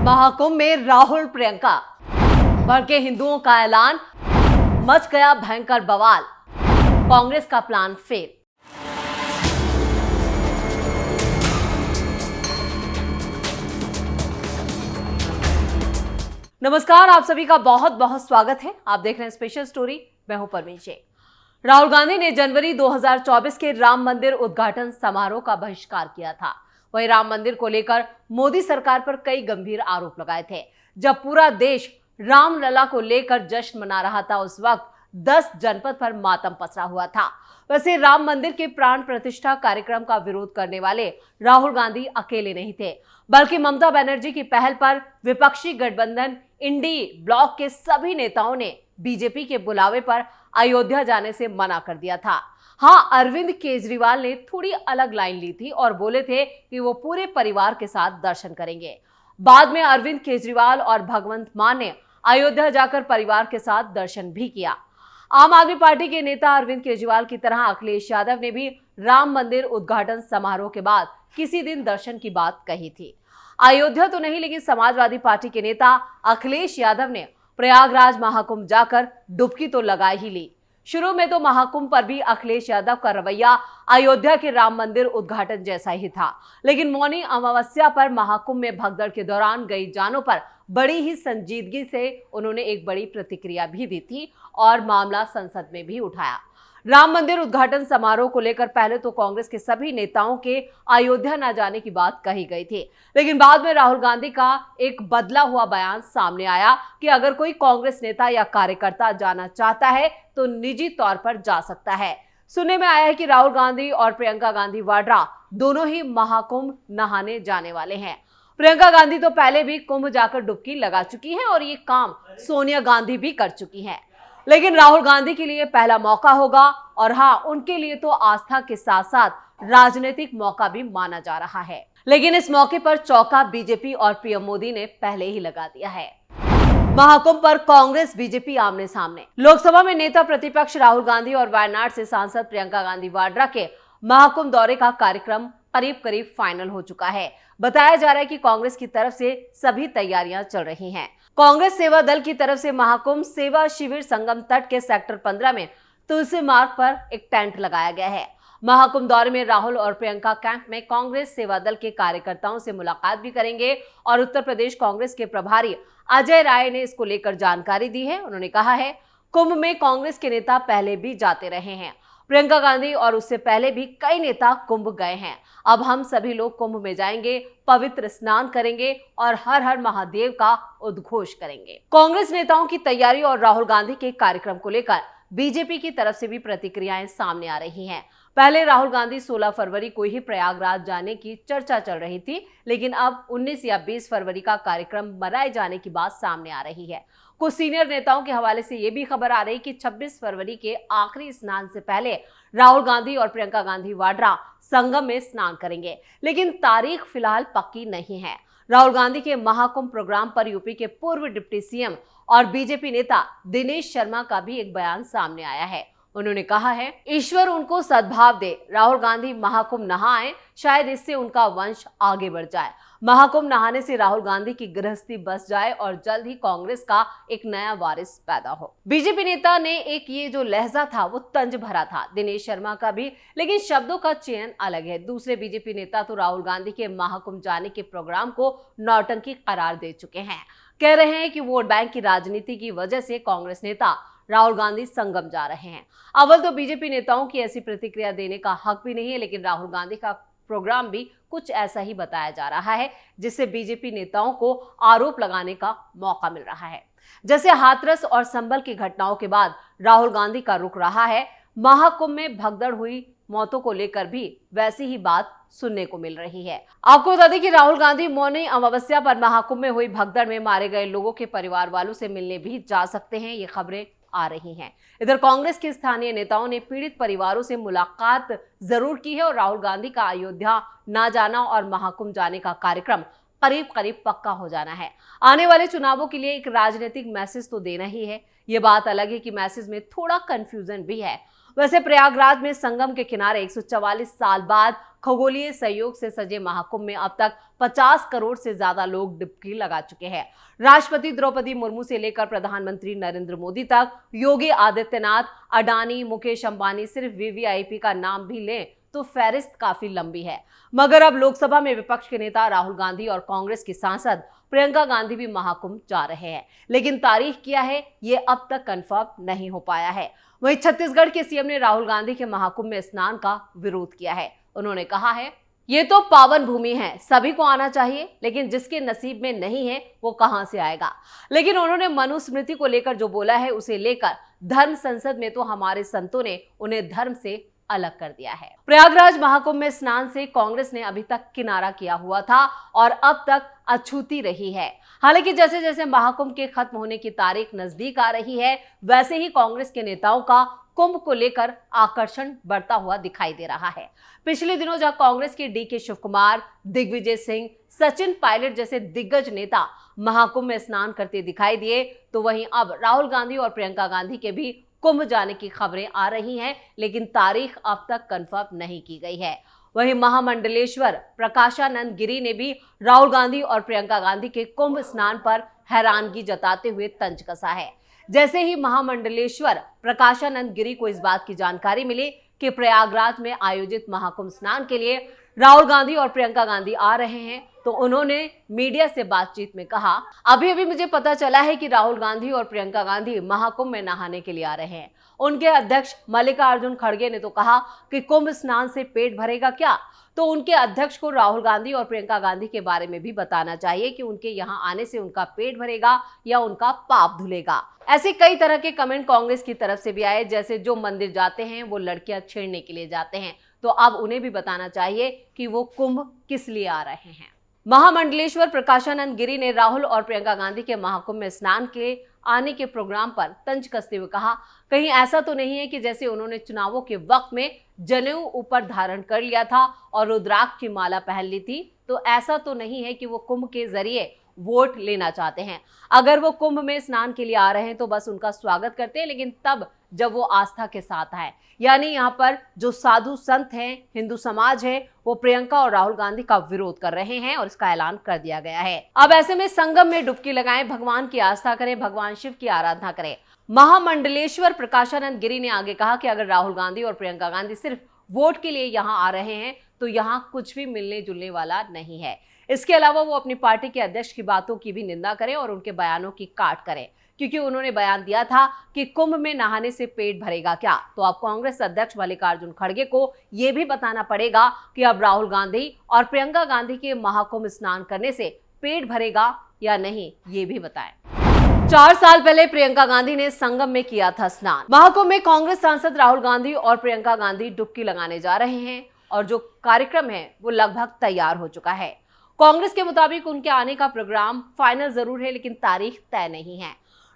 महाकुंभ में राहुल प्रियंका, भड़के हिंदुओं का ऐलान, मच गया भयंकर बवाल, कांग्रेस का प्लान फेल। नमस्कार, आप सभी का बहुत बहुत स्वागत है। आप देख रहे हैं स्पेशल स्टोरी। मैं हूं परमीश। राहुल गांधी ने जनवरी 2024 के राम मंदिर उद्घाटन समारोह का बहिष्कार किया था। वहीं राम मंदिर को लेकर मोदी सरकार पर कई गंभीर आरोप लगाए थे। जब पूरा देश रामलला को लेकर जश्न मना रहा था, उस वक्त 10 जनपद पर मातम पसरा हुआ था। वैसे राम मंदिर के प्राण प्रतिष्ठा कार्यक्रम का विरोध करने वाले राहुल गांधी अकेले नहीं थे, बल्कि ममता बनर्जी की पहल पर विपक्षी गठबंधन इंडी ब्लॉक के सभी नेताओं ने बीजेपी के बुलावे पर अयोध्या जाने से मना कर दिया था। हाँ, अरविंद केजरीवाल ने थोड़ी अलग लाइन ली थी और बोले थे कि वो पूरे परिवार के साथ दर्शन करेंगे। बाद में अरविंद केजरीवाल और भगवंत मान ने अयोध्या जाकर परिवार के साथ दर्शन भी किया। आम आदमी पार्टी के नेता अरविंद केजरीवाल की तरह अखिलेश यादव ने भी राम मंदिर उद्घाटन समारोह के बाद किसी दिन दर्शन की बात कही थी। अयोध्या तो नहीं, लेकिन समाजवादी पार्टी के नेता अखिलेश यादव ने प्रयागराज महाकुंभ जाकर डुबकी तो लगा ही ली। शुरू में तो महाकुंभ पर भी अखिलेश यादव का रवैया अयोध्या के राम मंदिर उद्घाटन जैसा ही था, लेकिन मौनी अमावस्या पर महाकुंभ में भगदड़ के दौरान गई जानों पर बड़ी ही संजीदगी से उन्होंने एक बड़ी प्रतिक्रिया भी दी थी और मामला संसद में भी उठाया। राम मंदिर उद्घाटन समारोह को लेकर पहले तो कांग्रेस के सभी नेताओं के अयोध्या न जाने की बात कही गई थी, लेकिन बाद में राहुल गांधी का एक बदला हुआ बयान सामने आया कि अगर कोई कांग्रेस नेता या कार्यकर्ता जाना चाहता है तो निजी तौर पर जा सकता है। सुनने में आया है कि राहुल गांधी और प्रियंका गांधी वाड्रा दोनों ही महाकुंभ नहाने जाने वाले हैं। प्रियंका गांधी तो पहले भी कुंभ जाकर डुबकी लगा चुकी हैं और ये काम सोनिया गांधी भी कर चुकी हैं, लेकिन राहुल गांधी के लिए पहला मौका होगा और हाँ, उनके लिए तो आस्था के साथ साथ राजनीतिक मौका भी माना जा रहा है। लेकिन इस मौके पर चौका बीजेपी और पीएम मोदी ने पहले ही लगा दिया है। महाकुंभ पर कांग्रेस बीजेपी आमने सामने। लोकसभा में नेता प्रतिपक्ष राहुल गांधी और वायनाड से सांसद प्रियंका गांधी वाड्रा के महाकुंभ दौरे का कार्यक्रम करीब करीब फाइनल हो चुका है। बताया जा रहा है कि कांग्रेस की तरफ से सभी तैयारियां चल रही हैं। कांग्रेस सेवा दल की तरफ से महाकुंभ सेवा शिविर संगम तट के सेक्टर 15 में तुलसी मार्ग पर एक टेंट लगाया गया है। महाकुंभ दौरे में राहुल और प्रियंका कैंप में कांग्रेस सेवा दल के कार्यकर्ताओं से मुलाकात भी करेंगे और उत्तर प्रदेश कांग्रेस के प्रभारी अजय राय ने इसको लेकर जानकारी दी है। उन्होंने कहा है, कुंभ में कांग्रेस के नेता पहले भी जाते रहे हैं। प्रियंका गांधी और उससे पहले भी कई नेता कुंभ गए हैं। अब हम सभी लोग कुंभ में जाएंगे, पवित्र स्नान करेंगे और हर हर महादेव का उद्घोष करेंगे। कांग्रेस नेताओं की तैयारी और राहुल गांधी के कार्यक्रम को लेकर बीजेपी की तरफ से भी प्रतिक्रियाएं सामने आ रही हैं। पहले राहुल गांधी 16 फरवरी को ही प्रयागराज जाने की चर्चा चल रही थी, लेकिन अब 19 या 20 फरवरी का कार्यक्रम मनाए जाने की बात सामने आ रही है। कुछ सीनियर नेताओं के हवाले से ये भी खबर आ रही कि 26 फरवरी के आखिरी स्नान से पहले राहुल गांधी और प्रियंका गांधी वाड्रा संगम में स्नान करेंगे, लेकिन तारीख फिलहाल पक्की नहीं है। राहुल गांधी के महाकुंभ प्रोग्राम पर यूपी के पूर्व डिप्टी सीएम और बीजेपी नेता दिनेश शर्मा का भी एक बयान सामने आया है। उन्होंने कहा है, ईश्वर उनको सद्भाव दे, राहुल गांधी महाकुंभ नहाएं, शायद इससे उनका वंश आगे बढ़ जाए। महाकुंभ नहाने से राहुल गांधी की गृहस्थी बस जाए और जल्द ही कांग्रेस का एक नया वारिस पैदा हो। बीजेपी नेता ने एक ये जो लहजा था वो तंज भरा था, दिनेश शर्मा का भी, लेकिन शब्दों का चयन अलग है। दूसरे बीजेपी नेता तो राहुल गांधी के महाकुंभ जाने के प्रोग्राम को नौटंकी करार दे चुके हैं। कह रहे हैं कि वोट बैंक की राजनीति की वजह से कांग्रेस नेता राहुल गांधी संगम जा रहे हैं। अव्वल तो बीजेपी नेताओं की ऐसी प्रतिक्रिया देने का हक भी नहीं है, लेकिन राहुल गांधी का प्रोग्राम भी कुछ ऐसा ही बताया जा रहा है, जिससे बीजेपी नेताओं को आरोप लगाने का मौका मिल रहा है। जैसे हाथरस और संभल की घटनाओं के बाद राहुल गांधी का रुख रहा है, महाकुंभ में भगदड़ हुई मौतों को लेकर भी वैसी ही बात सुनने को मिल रही है। आपको बता दें कि राहुल गांधी मौनी अमावस्या पर महाकुंभ में हुई भगदड़ में मारे गए लोगों के परिवार वालों से मिलने भी जा सकते हैं, ये खबरें आ रही हैं। इधर कांग्रेस के स्थानीय नेताओं ने पीड़ित परिवारों से मुलाकात जरूर की है और राहुल गांधी का अयोध्या ना जाना और महाकुंभ जाने का कार्यक्रम करीब करीब पक्का हो जाना है। आने वाले चुनावों के लिए एक राजनीतिक मैसेज तो देना ही है। ये बात अलग है कि मैसेज में थोड़ा कंफ्यूजन भी है। वैसे प्रयागराज में संगम के किनारे 144 साल बाद खगोलीय सहयोग से सजे महाकुंभ में अब तक 50 करोड़ से ज्यादा लोग डुबकी लगा चुके हैं। राष्ट्रपति द्रौपदी मुर्मू से लेकर प्रधानमंत्री नरेंद्र मोदी तक, योगी आदित्यनाथ, अडानी, मुकेश अंबानी, सिर्फ वीवीआईपी का नाम भी लें तो फहरिस्त काफी लंबी है। मगर अब लोकसभा में विपक्ष के नेता राहुल गांधी और कांग्रेस की सांसद प्रियंका गांधी भी महाकुंभ जा रहे हैं, लेकिन तारीख क्या है ये अब तक कंफर्म नहीं हो पाया है। वहीं छत्तीसगढ़ के सीएम ने राहुल गांधी के महाकुंभ में स्नान का विरोध किया है। उन्होंने कहा है, ये तो पावन भूमि है, सभी को आना चाहिए, लेकिन जिसके नसीब में नहीं है वो कहां से आएगा। लेकिन उन्होंने मनुस्मृति को लेकर जो बोला है उसे लेकर धर्म संसद में तो हमारे संतों ने उन्हें धर्म से अलग कर दिया है। प्रयागराज महाकुंभ में स्नान से कांग्रेस ने अभी तक किनारा किया हुआ था और अब तक अछूती रही है। हालांकि जैसे जैसे महाकुंभ के खत्म होने की तारीख नजदीक आ रही है, वैसे ही कांग्रेस के नेताओं का कुंभ को लेकर आकर्षण बढ़ता हुआ दिखाई दे रहा है। पिछले दिनों जहां कांग्रेस के डीके शिव कुमार, दिग्विजय सिंह, सचिन पायलट जैसे दिग्गज नेता महाकुंभ में स्नान करते दिखाई दिए, तो वहीं अब राहुल गांधी और प्रियंका गांधी के भी कुंभ जाने की खबरें आ रही हैं, लेकिन तारीख अब तक कंफर्म नहीं की गई है। वहीं महामंडलेश्वर प्रकाशानंद गिरी ने भी राहुल गांधी और प्रियंका गांधी के कुंभ स्नान पर हैरानगी जताते हुए तंज कसा है। जैसे ही महामंडलेश्वर प्रकाशानंद गिरी को इस बात की जानकारी मिली कि प्रयागराज में आयोजित महाकुंभ स्नान के लिए राहुल गांधी और प्रियंका गांधी आ रहे हैं, तो उन्होंने मीडिया से बातचीत में कहा, अभी अभी मुझे पता चला है कि राहुल गांधी और प्रियंका गांधी महाकुंभ में नहाने के लिए आ रहे हैं। उनके अध्यक्ष मल्लिकार्जुन खड़गे ने तो कहा कि कुंभ स्नान से पेट भरेगा क्या, तो उनके अध्यक्ष को राहुल गांधी और प्रियंका गांधी के बारे में भी बताना चाहिए कि उनके यहाँ आने से उनका पेट भरेगा या उनका पाप धुलेगा। ऐसे कई तरह के कमेंट कांग्रेस की तरफ से भी आए, जैसे जो मंदिर जाते हैं वो लड़कियां छेड़ने के लिए जाते हैं, तो अब उन्हें भी बताना चाहिए कि वो कुंभ किस लिए आ रहे हैं। महामंडलेश्वर प्रकाशानंद गिरी ने राहुल और प्रियंका गांधी के महाकुंभ में स्नान के आने के प्रोग्राम पर तंज कसते हुए कहा, कहीं ऐसा तो नहीं है कि जैसे उन्होंने चुनावों के वक्त में जनेऊ ऊपर धारण कर लिया था और रुद्राक्ष की माला पहन ली थी, तो ऐसा तो नहीं है कि वो कुंभ के जरिए वोट लेना चाहते हैं। अगर वो कुंभ में स्नान के लिए आ रहे हैं तो बस उनका स्वागत करते हैं, लेकिन तब जब वो आस्था के साथ आए। यानी यहाँ पर जो साधु संत हैं, हिंदू समाज है, वो प्रियंका और राहुल गांधी का विरोध कर रहे हैं और इसका ऐलान कर दिया गया है। अब ऐसे में संगम में डुबकी लगाएं, भगवान की आस्था करें, भगवान शिव की आराधना करें। महामंडलेश्वर प्रकाशानंद गिरी ने आगे कहा कि अगर राहुल गांधी और प्रियंका गांधी सिर्फ वोट के लिए यहाँ आ रहे हैं तो यहाँ कुछ भी मिलने जुलने वाला नहीं है। इसके अलावा वो अपनी पार्टी के अध्यक्ष की बातों की भी निंदा करें और उनके बयानों की काट करें, क्योंकि उन्होंने बयान दिया था कि कुंभ में नहाने से पेट भरेगा क्या। तो अब कांग्रेस अध्यक्ष मल्लिकार्जुन खड़गे को यह भी बताना पड़ेगा कि अब राहुल गांधी और प्रियंका गांधी के महाकुंभ स्नान करने से पेट भरेगा या नहीं, ये भी बताएं। 4 साल पहले प्रियंका गांधी ने संगम में किया था स्नान। महाकुंभ में कांग्रेस सांसद राहुल गांधी और प्रियंका गांधी डुबकी लगाने जा रहे हैं और जो कार्यक्रम है वो लगभग तैयार हो चुका है। कांग्रेस के मुताबिक उनके आने का प्रोग्राम फाइनल जरूर है, लेकिन तारीख तय नहीं है।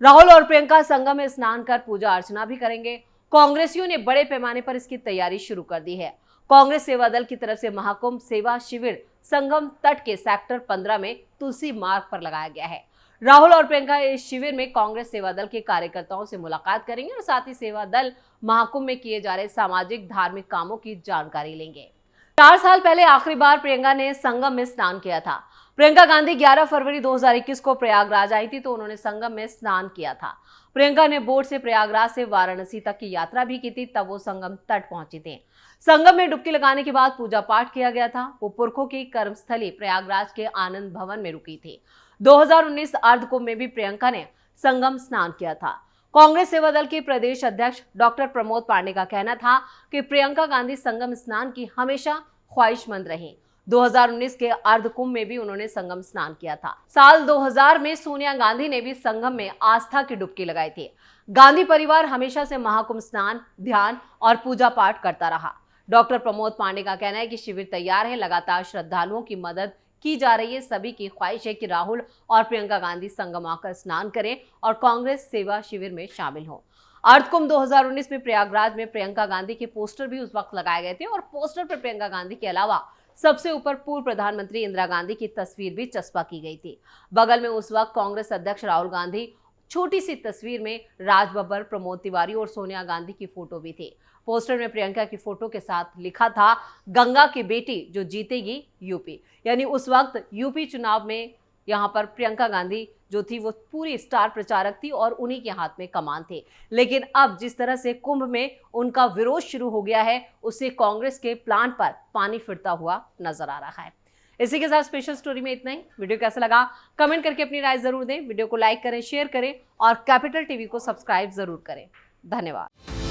राहुल और प्रियंका संगम में स्नान कर पूजा अर्चना भी करेंगे। कांग्रेसियों ने बड़े पैमाने पर इसकी तैयारी शुरू कर दी है। कांग्रेस सेवा दल की तरफ से महाकुंभ सेवा शिविर संगम तट के सेक्टर 15 में तुलसी मार्ग पर लगाया गया है। राहुल और प्रियंका इस शिविर में कांग्रेस सेवा दल के कार्यकर्ताओं से मुलाकात करेंगे और साथ ही सेवा दल महाकुंभ में किए जा रहे सामाजिक धार्मिक कामों की जानकारी लेंगे। 4 साल पहले आखिरी बार प्रियंका ने संगम में स्नान किया था। प्रियंका गांधी 11 फरवरी 2021 को प्रयागराज आई थी, तो उन्होंने संगम में स्नान किया था। प्रियंका ने बोट से प्रयागराज से वाराणसी तक की यात्रा भी की थी, तब वो संगम तट पहुंची थी। संगम में डुबकी लगाने के बाद पूजा पाठ किया गया था। वो पुरखों की कर्मस्थली प्रयागराज के आनंद भवन में रुकी थी। 2019 अर्ध कुंभ में भी प्रियंका ने संगम स्नान किया था। कांग्रेस सेवा दल के प्रदेश अध्यक्ष डॉक्टर प्रमोद पांडे का कहना था कि प्रियंका गांधी संगम स्नान की हमेशा ख्वाहिशमंद रही। 2019 के अर्ध कुंभ में भी उन्होंने संगम स्नान किया था। साल 2000 में सोनिया गांधी ने भी संगम में आस्था की डुबकी लगाई थी। गांधी परिवार हमेशा से महाकुंभ स्नान, ध्यान और पूजा पाठ करता रहा। डॉक्टर प्रमोद पांडे का कहना है कि शिविर तैयार है, लगातार श्रद्धालुओं की मदद की जा रही है। सभी की ख्वाहिश है कि राहुल और प्रियंका गांधी संगम आकर स्नान करें और कांग्रेस सेवा शिविर में शामिल हों। अर्ध कुंभ 2019 में प्रयागराज में प्रियंका गांधी के पोस्टर भी उस वक्त लगाए गए थे और पोस्टर पर प्रियंका गांधी के अलावा सबसे ऊपर पूर्व प्रधानमंत्री इंदिरा गांधी की तस्वीर भी चस्पा की गई थी। बगल में उस वक्त कांग्रेस अध्यक्ष राहुल गांधी, छोटी सी तस्वीर में राज बब्बर, प्रमोद तिवारी और सोनिया गांधी की फोटो भी थी। पोस्टर में प्रियंका की फोटो के साथ लिखा था, गंगा की बेटी जो जीतेगी यूपी। यानी उस वक्त यूपी चुनाव में यहाँ पर प्रियंका गांधी जो थी वो पूरी स्टार प्रचारक थी और उन्हीं के हाथ में कमान थी। लेकिन अब जिस तरह से कुंभ में उनका विरोध शुरू हो गया है, उससे कांग्रेस के प्लान पर पानी फिरता हुआ नजर आ रहा है। इसी के साथ स्पेशल स्टोरी में इतना ही। वीडियो कैसा लगा कमेंट करके अपनी राय जरूर दें। वीडियो को लाइक करें, शेयर करें और कैपिटल टीवी को सब्सक्राइब जरूर करें। धन्यवाद।